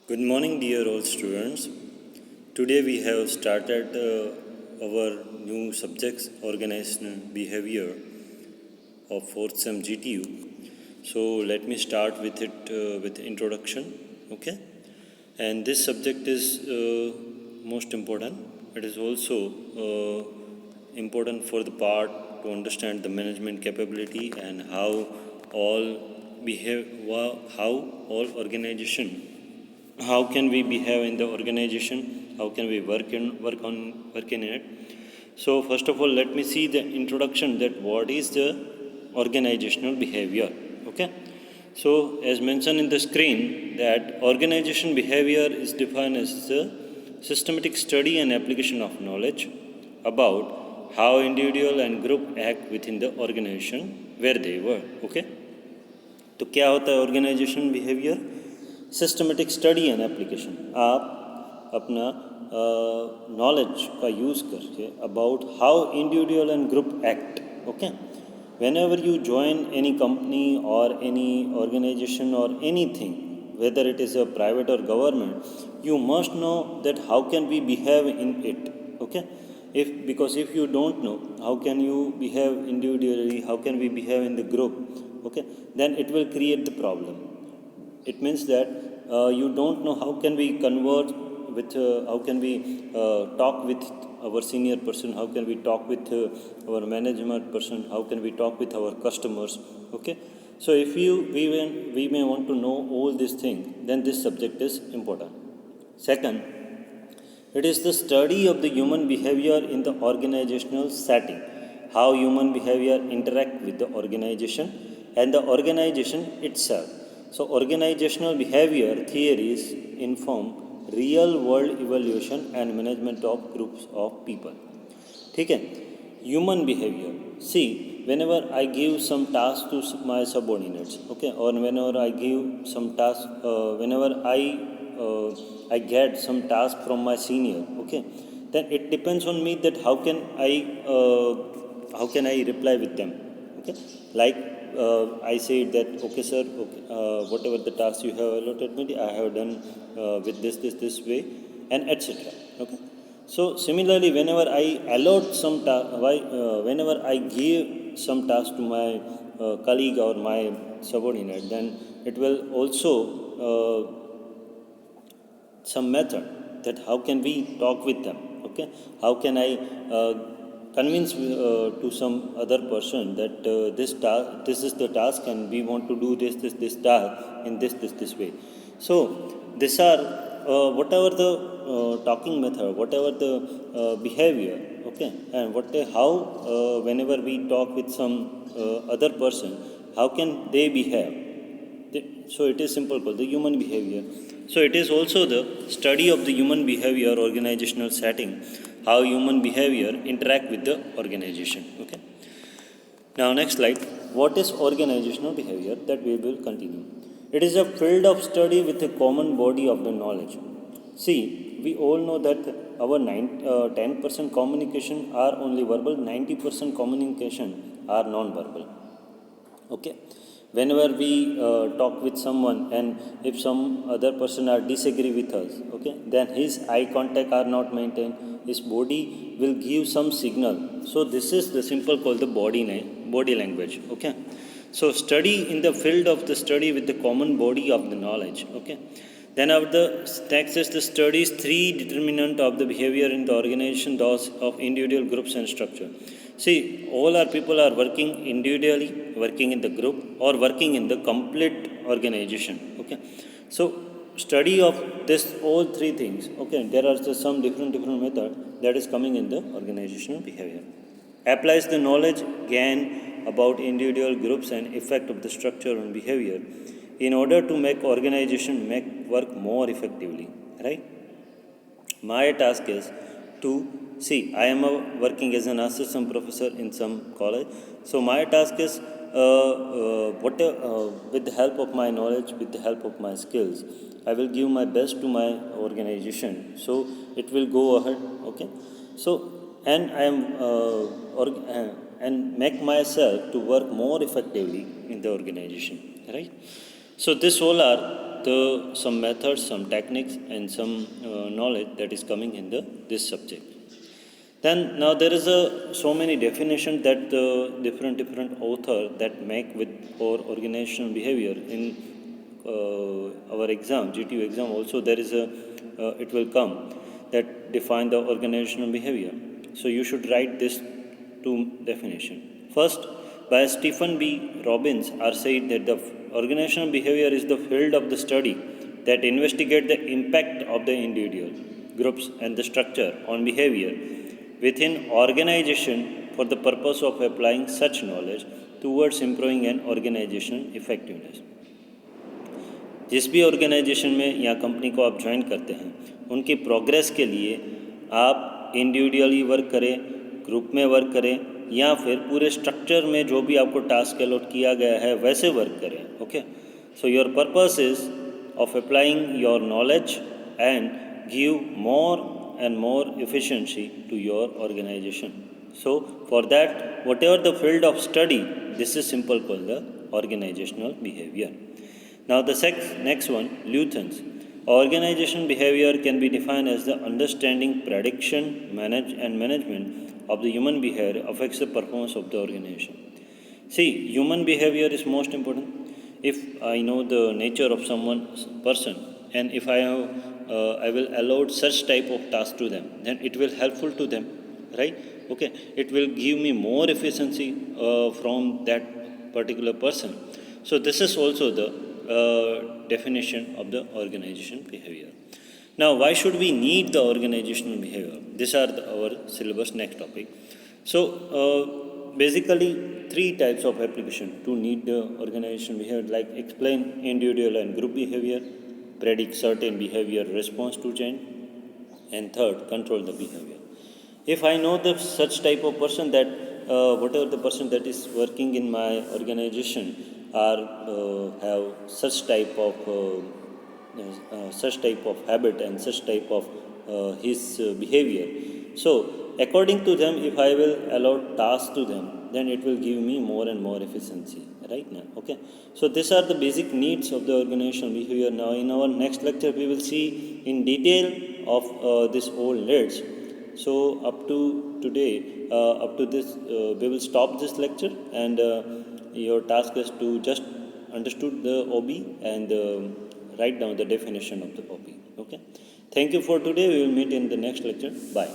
Good morning, dear all students. Today we have started our new subjects, organizational behavior of 4th sem GTU. So let me start with it with introduction. Okay, and this subject is most important. It is also important for the part to understand the management capability and how all behave, how all organization, how can we behave in the organization, how can we work in it. So first of all, let me see the introduction, that what is the organizational behavior. Okay, so as mentioned in the screen, that organization behavior is defined as the systematic study and application of knowledge about how individual and group act within the organization where they work. Okay, तो क्या होता है organisation behaviour? Systematic study and application. आप अपना knowledge का use करके about how individual and group act. Okay, whenever you join any company और any organisation और anything, whether it is a private or government, you must know that how can we behave in it. Okay, because if you don't know how can you behave individually, how can we behave in the group, okay, then it will create the problem. It means that you don't know how can we convert with how can we talk with our senior person, how can we talk with our management person, how can we talk with our customers. Okay, so if we may want to know all these things, then this subject is important. Second, it is the study of the human behavior in the organizational setting, how human behavior interact with the organization and the organization itself. So organizational behavior theories inform real world evaluation and management of groups of people. ठीक है, human behavior. See, whenever I give some task to my subordinates, okay, or whenever I give some task, whenever I get some task from my senior, okay, then it depends on me that how can I reply with them. Okay, like I said that okay sir, okay, whatever the task you have allotted me, I have done with this way, and etc. Okay, so similarly, whenever I allot some whenever I give some task to my colleague or my subordinate, then it will also some method that how can we talk with them. Okay, how can I convince to some other person that this is the task and we want to do this task in this way. So these are whatever the talking method, whatever the behavior. Okay, and how whenever we talk with some other person, how can they behave. So it is simple called the human behavior. So it is also the study of the human behavior organizational setting, how human behavior interact with the organization. Okay, now next slide. What is organizational behavior? That we will continue. It is a field of study with a common body of the knowledge. See, we all know that our 10% communication are only verbal, 90% communication are non-verbal. Okay, whenever we talk with someone, and if some other person are disagree with us, okay, then his eye contact are not maintained, his body will give some signal. So this is the simple called the body language. Okay, so study in the field of the study with the common body of the knowledge. Okay, then after the next is the studies three determinant of the behavior in the organization, those of individual groups and structure. See, all our people are working individually, working in the group, or working in the complete organization. Okay, so study of this all three things. Okay, there are some different method that is coming in the organizational behavior. Applies the knowledge gained about individual groups and effect of the structure on behavior in order to make organization make work more effectively. Right? My task is to see, I am working as an assistant professor in some college. So my task is with the help of my knowledge, with the help of my skills, I will give my best to my organization, so it will go ahead. Okay, so and I am and make myself to work more effectively in the organization. Right? So this all are some methods, some techniques, and some knowledge that is coming in this subject. Then now there is so many definitions that different author that make with our organizational behavior in our exam, GTU exam. Also there is it will come that define the organizational behavior. So you should write this two definition. First, by Stephen B. Robbins are said that the organizational behavior is the field of the study that investigate the impact of the individual, groups, and the structure on behavior within organization for the purpose of applying such knowledge towards improving an organizational effectiveness. जिस भी organisation में या company को आप join करते हैं उनकी progress के लिए आप इंडिविजुअली वर्क करें, ग्रुप में वर्क करें, या फिर पूरे स्ट्रक्चर में जो भी आपको टास्क अलॉट किया गया है वैसे वर्क करें. Okay, so your purpose is of applying your knowledge and give more and more efficiency to your organization. So for that, whatever the field of study, this is simple called the organizational behavior. Now the next one, Lutens. Organizational behavior can be defined as the understanding, prediction, management of the human behavior affects the performance of the organization. See, human behavior is most important. If I know the nature of person, and if I will allot such type of task to them, then it will helpful to them, right? Okay, it will give me more efficiency from that particular person. So this is also the definition of the organization behavior. Now, why should we need the organizational behavior? These are our syllabus next topic. So basically 3 types of application to need the organizational behavior, like explain individual and group behavior, predict certain behavior response to change, and third, control the behavior. If I know the such type of person that whatever the person that is working in my organization are have such type of habit and such type of his behavior, so according to them, if I will allot tasks to them, then it will give me more and more efficiency, right now. Okay, so these are the basic needs of the organizational behavior. Now in our next lecture we will see in detail of this whole needs. So up to today, up to this, we will stop this lecture, and your task is to just understood the OB and write down the definition of the OB. Okay, thank you for today. We will meet in the next lecture. Bye.